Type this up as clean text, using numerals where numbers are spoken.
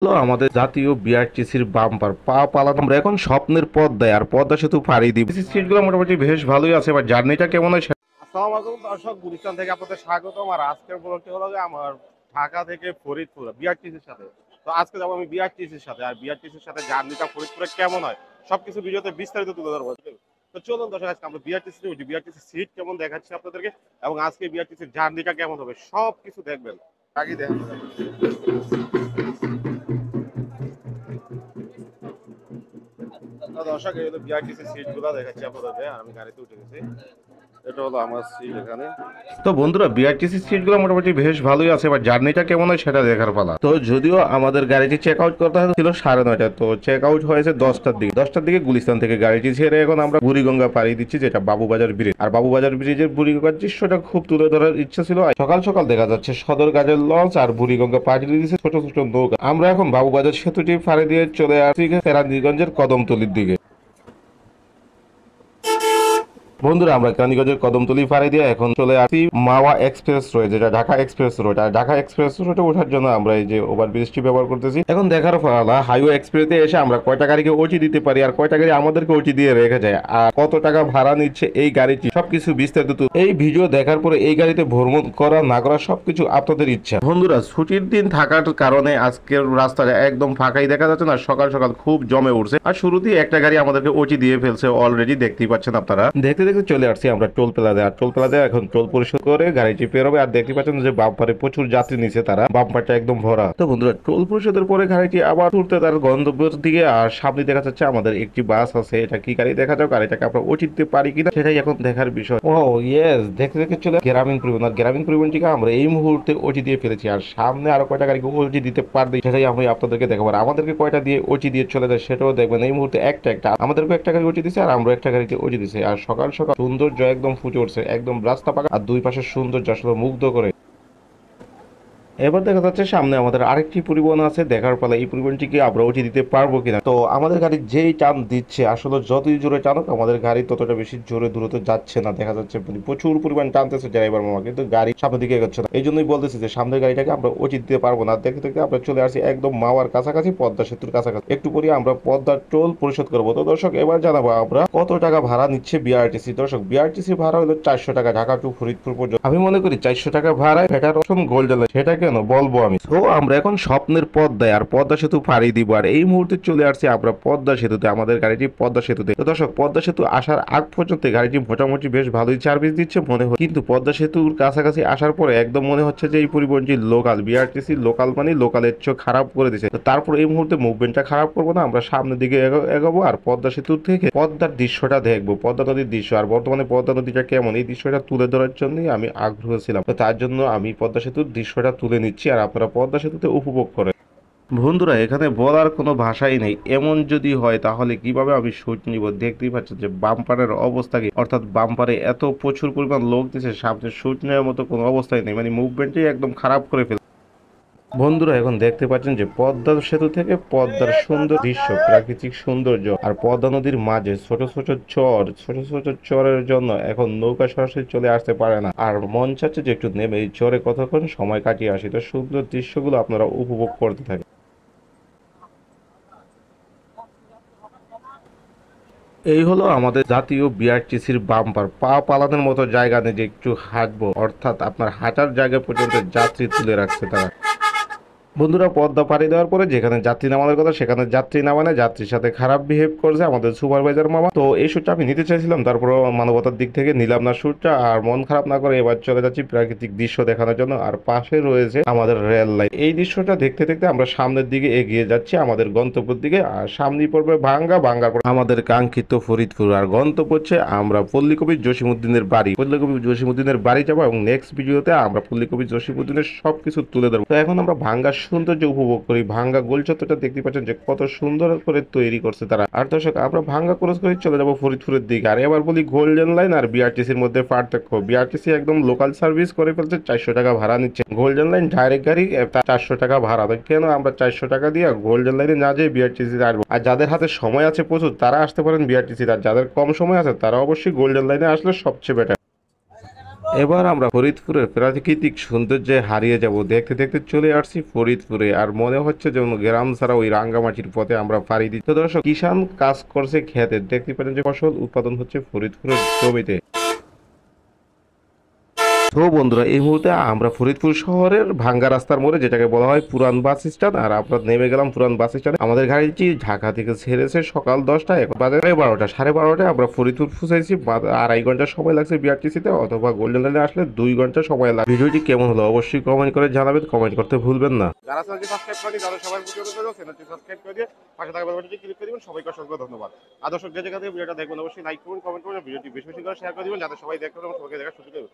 হলো আমাদের জাতীয় বিআরটিসির বাম্পার পা পালানো আমরা এখন স্বপ্নের পদ্মায় আর পদ্মা সেতু পাড়ি দিব। সিটগুলো মোটামুটি বেশ ভালোই আছে, এবার জার্নিটা কেমন হয় আসসালামু আলাইকুম দর্শক, গুলিস্তান থেকে আপনাদের স্বাগতম। আর আজকের ব্লগটি হলো যে আমার ঢাকা থেকে ফরিদপুর বিআরটিসির সাথে। তো আজকে যাবো আমি বিআরটিসির সাথে, আর বিআরটিসির সাথে জার্নিটা ফরিদপুরে কেমন হয় সবকিছু ভিডিওতে বিস্তারিত তুলে ধরবো। তো চলুন দর্শক, আজকে আমরা বিআরটিসি উঠি, বিআরটিসি সিট কেমন দেখাচ্ছি আপনাদেরকে, এবং আজকে বিআরটিসির জার্নিটা কেমন হবে সবকিছু দেখবেন। আগে দেখেন দর্শক, এই হলো বিআরটিসি সিট গুলা দেখাচ্ছি আপনাদেরকে। আমি গাড়িতে উঠে গেছি, এটা হলো আমার সিট এখানে। তো বন্ধুরা, বিআরটিসি সিটগুলো মোটামুটি বেশ ভালোই আছে, এবার জার্নিটা কেমন হয় সেটা দেখার পালা। তো যদিও আমাদের গাড়িটি চেক আউট করতে ছিল 9:30, তো চেক আউট হয়েছে 10টার দিকে গুলিস্তান থেকে গাড়িটি ছেড়ে এখন আমরা বুড়িগঙ্গা পাড়ি দিচ্ছি, যেটা বাবুবাজার ব্রিজ। আর বাবুবাজার ব্রিজের বুড়িগঙ্গার দৃশ্যটা খুব তুলে ধরার ইচ্ছা ছিল। সকাল সকাল দেখা যাচ্ছে সদরঘাটের লঞ্চ আর বুড়িগঙ্গা পাড়ি দিচ্ছে ছোট ছোট নৌকা। আমরা এখন বাবুবাজার সেতুটি পাড়ি দিয়ে চলে আসছি কেরানীগঞ্জের কদমতলির দিকে। বন্ধুরা, আমরা কেরানীগঞ্জের কদমতলি পাড়ি দিয়ে এখন চলে আসি মাওয়া এক্সপ্রেস রোড, যেটা ঢাকা এক্সপ্রেস রোড। আর ঢাকা এক্সপ্রেস রোডে ওঠার জন্য আমরা এই যে ওভারব্রিজটি ব্যবহার করতেছি। এখন দেখার পালা হাইওয়ে এক্সপ্রেসে এসে আমরা কয়টা গাড়িকে ওটি দিতে পারি আর কয়টা গাড়ি আমাদেরকে ওটি দিয়ে রেখে যায়, আর কত টাকা ভাড়া নিচ্ছে এই গাড়িটি, সবকিছু বিস্তারিত এই ভিডিও দেখার পরে এই গাড়িতে ভ্রমণ করা না করা সবকিছু আপনাদের ইচ্ছা। বন্ধুরা, ছুটির দিন থাকার কারণে আজকের রাস্তাটা একদম ফাঁকাই দেখা যাচ্ছে না, সকাল সকাল খুব জমে উঠছে। আর শুরুতেই একটা গাড়ি আমাদেরকে ওটি দিয়ে ফেলছে অলরেডি, দেখতেই পাচ্ছেন আপনারা। দেখতে দেখতে চলে আসছি আমরা টোল প্লাজা। আর টোল প্লাজা এখন টোল পরিশোধ করে গাড়িটি পেরোবে। আর দেখতে পাচ্ছেন যে বাম্পারে প্রচুর যাত্রী নিচ্ছে, তারা বাম্পারটা একদম ভরা। তো বন্ধুরা, টোল পরিশোধের পরে গাড়িটি আবার উঠতে তার গন্তব্যের দিকে। আর সামনে দেখা যাচ্ছে আমাদের একটি বাস আছে। এটা কি গাড়ি দেখা যাক, আর এটাকে আমরা ওটি দিতে পারি কিনা সেটাই এখন দেখার বিষয়। ও ইয়েস, দেখতে দেখতে চলে গ্রামীণ পরিবহন। আর গ্রামীণ পরিবহনটিকে আমরা এই মুহূর্তে ওটি দিয়ে ফেলেছি। আর সামনে আরো কয়টা গাড়িকে ওটি দিতে পারবে সেটাই আমি আপনাদেরকে দেখাবো। আমাদেরকে কয়টা দিয়ে ওটি দিয়ে চলে যায় সেটাও দেখবেন। এই মুহূর্তে একটা আমাদেরকে একটা গাড়ি ওটি দিচ্ছে আর আমরা একটা গাড়িতে ওটি দিচ্ছি। আর সকাল সকাল সৌন্দর্য একদম ফুটে উঠছে, একদম রাস্তা পাকা আর দুই পাশের সৌন্দর্য আসলে মুগ্ধ করে। এবার দেখা যাচ্ছে সামনে আমাদের আরেকটি পরিবহন আছে, দেখার পালা এই পরিবহনটিকে আমরা উঠিয়ে দিতে পারবো কিনা। তো আমাদের গাড়ি যেই টান দিচ্ছে, আসলে যতই জোরে টানুক আমাদের গাড়ি ততটা বেশি জোরে দূরত্ব যাচ্ছে না। দেখা যাচ্ছে প্রচুর পরিমাণ টানতেছে ড্রাইভার মামা, কিন্তু গাড়ি সামনের দিকে এগোচ্ছে না। এই জন্যই বলতেছি যে সামনের গাড়িটাকে আমরা উঠিয়ে দিতে পারবো না। দেখতে দেখতে আমরা চলে আসছি একদম মাওয়ার কাছাকাছি, পদ্মা সেতুর কাছাকাছি। একটু পরে আমরা পদ্মার টোল পরিশোধ করবো। তো দর্শক, এবার জানাবো আমরা কত টাকা ভাড়া নিচ্ছে বিআরটিসি। দর্শক, বিআরটিসি ভাড়া হলো 400 টাকা, ঢাকা টু ফরিদপুর পর্যন্ত। আমি মনে করি 400 টাকা ভাড়ায় বেটার অপশন গোল্ডেন লাইন। সেটা কেন বলবো আমি। তো আমরা এখন স্বপ্নের পদ্মায় আর পদ্মা সেতু পাড়ি দিব। আর এই মুহূর্তে চলে আসছি আমরা পদ্মা সেতুতে, আমাদের গাড়িটি পদ্মা সেতুতে। তো দর্শক, পদ্মা সেতু আসার আগ পর্যন্ত গাড়িটি মোটামুটি বেশ ভালোই সার্ভিস দিচ্ছে মনে হয়, কিন্তু পদ্মা সেতুর কাছাকাছি আসার পরে একদম মনে হচ্ছে যে এই পরিবহনটি লোকাল, বিআরটিসি লোকাল মানে লোকালের চেয়ে খারাপ করে দিচ্ছে। তো তারপর এই মুহূর্তে মুভমেন্টটা খারাপ করবো না, আমরা সামনের দিকে এগোবো আর পদ্মা সেতু থেকে পদ্মার দৃশ্যটা দেখবো, পদ্মা নদীর দৃশ্য। আর বর্তমানে পদ্মা নদীটা কেমন এই দৃশ্যটা তুলে ধরার জন্যই আমি আগ্রহ ছিলাম। তো তার জন্য আমি পদ্মা সেতুর দৃশ্যটা তুলে নিচ্ছি আর আপনারা পদ্মা সেতুতে উপভোগ করেন। বন্ধুরা, এখানে বলার কোনো ভাষাই নেই। এমন যদি হয় তাহলে কিভাবে আমি শুট নিব। দেখতেই পাচ্ছেন যে বাম্পারের অবস্থা কি, অর্থাৎ বাম্পারে এত প্রচুর পরিমাণ লোক দিচ্ছে, সামনে শুট নেওয়ার মতো কোনো অবস্থাই নেই, মানে মুভমেন্টই একদম খারাপ করে ফেলে। বন্ধুরা, এখন দেখতে পাচ্ছেন যে পদ্মা সেতু থেকে পদ্মার সুন্দর দৃশ্য, প্রাকৃতিক সৌন্দর্য। আর পদ্মা নদীর মাঝে ছোট ছোট চর, ছোট ছোট চরের জন্য এখন নৌকা সরাসরি চলে আসতে পারে না। আর মন চাচ্ছে যে একটু নেমে এই চরে কতক্ষণ সময় কাটিয়ে আসি। তো সুন্দর দৃশ্যগুলো আপনারা উপভোগ করতে থাকেন। এই হলো আমাদের জাতীয় বিআরটিসির বাম্পার পা পালানোর মতো জায়গা নেই যে একটু হাঁটবো, অর্থাৎ আপনার হাঁটার জায়গা পর্যন্ত যাত্রী তুলে রাখছে তারা। বন্ধুরা, পদ্মা পাড়ি দেওয়ার পরে যেখানে যাত্রী নামানোর কথা সেখানে যাত্রী নামানে যাত্রীর সাথে খারাপ বিহেভ করছে আমাদের সুপারভাইজার মামা। তো এই শ্যুটটা আমি নিতে চাইছিলাম, তারপর মানবতার দিক থেকে নিলাম না শ্যুটটা। আর মন খারাপ না করে এবার চলে যাচ্ছি প্রাকৃতিক দৃশ্য দেখানোর জন্য। আর পাশে রয়েছে আমাদের রেল লাইন। এই দৃশ্যটা দেখতে দেখতে আমরা সামনের দিকে এগিয়ে যাচ্ছি আমাদের গন্তব্যের দিকে। আর সামনেই পড়বে ভাঙ্গার পর আমাদের কাঙ্ক্ষিত ফরিদপুর। আর গন্তব্য হচ্ছে আমরা পল্লীকবি জসিমউদ্দিনের বাড়ি। পল্লীকবি জসিমউদ্দিনের বাড়ি যাবো এবং নেক্সট ভিডিওতে আমরা পল্লীকবি জসিমউদ্দিনের সবকিছু তুলে ধরবো। তো এখন আমরা ভাঙ্গা সৌন্দর্য উপভোগ করি। ভাঙ্গা গোল চত্বরটা দেখতে পাচ্ছেন যে কত সুন্দর করে তৈরি করছে তারা। আর দর্শক, আমরা ভাঙ্গা ক্রস করে চলে যাবো ফরিদপুরের দিকে। আর এবার বলি গোল্ডেন লাইন আর বিআরটিসির মধ্যে পার্থক্য। বিআরটিসি একদম লোকাল সার্ভিস করে ফেলছে, 400 টাকা ভাড়া নিচ্ছে। গোল্ডেন লাইন ডাইরেক্ট গাড়ি, 400 টাকা ভাড়া। তো কেন আমরা 400 টাকা দিয়ে গোল্ডেন লাইনে না যেয়ে বিআরটিসিতে আসবো? আর যাদের হাতে সময় আছে প্রচুর তারা আসতে পারেন বিআরটিসি, আর যাদের কম সময় আছে তারা অবশ্যই গোল্ডেন লাইনে আসলে সবচেয়ে বেটার। এবার আমরা ফরিদপুরের প্রাকৃতিক সৌন্দর্যে হারিয়ে যাব। দেখতে দেখতে চলে আসছি ফরিদপুরে, আর মনে হচ্ছে যেন গ্রাম ছাড়া ওই রাঙ্গামাটির পথে আমরা পাড়ি দিচ্ছি। তো দর্শক, কিষান কাজ করছে খেতে, দেখতে পারেন যে ফসল উৎপাদন হচ্ছে ফরিদপুরের জমিতে। তো বন্ধুরা, এই মুহূর্তে আমরা ফরিদপুর শহরের ভাঙ্গা রাস্তার মোড়ে, যেটাকে বলা হয় পুরান বাস স্ট্যান্ড, আর আমরা নেমে গেলাম পুরান বাস স্ট্যান্ডে। আমাদের গাড়িটি ঢাকা থেকে ছেড়েছে সকাল 10টায়, এখন বাজে 12টা। 12:30টায় আমরা ফরিদপুর পৌঁছেছি। 2.5 ঘন্টা সময় লাগছে বিআরটিসিতে, অথবা গোল্ডেন লাইনে আসলে 2 ঘন্টা সময় লাগবে। ভিডিওটি কেমন হলো অবশ্যই কমেন্ট করে জানাবেন, কমেন্ট করতে ভুলবেন না। যারা চ্যানেলটি সাবস্ক্রাইব করেনি তাদের সবাই প্রতি অনুরোধ করব চ্যানেলটি সাবস্ক্রাইব করে দিয়ে পাশে থাকা বেল বাটনটি ক্লিক করে দিবেন। সবাইকে অসংখ্য ধন্যবাদ। আর দর্শক, যে যেখান থেকে ভিডিওটা দেখবেন অবশ্যই লাইক করুন, কমেন্ট করুন, ভিডিওটি বেশি বেশি করে শেয়ার করে দিবেন, যাতে সবাই দেখতে পারে এবং সবাইকে দেখার সুযোগ হবে।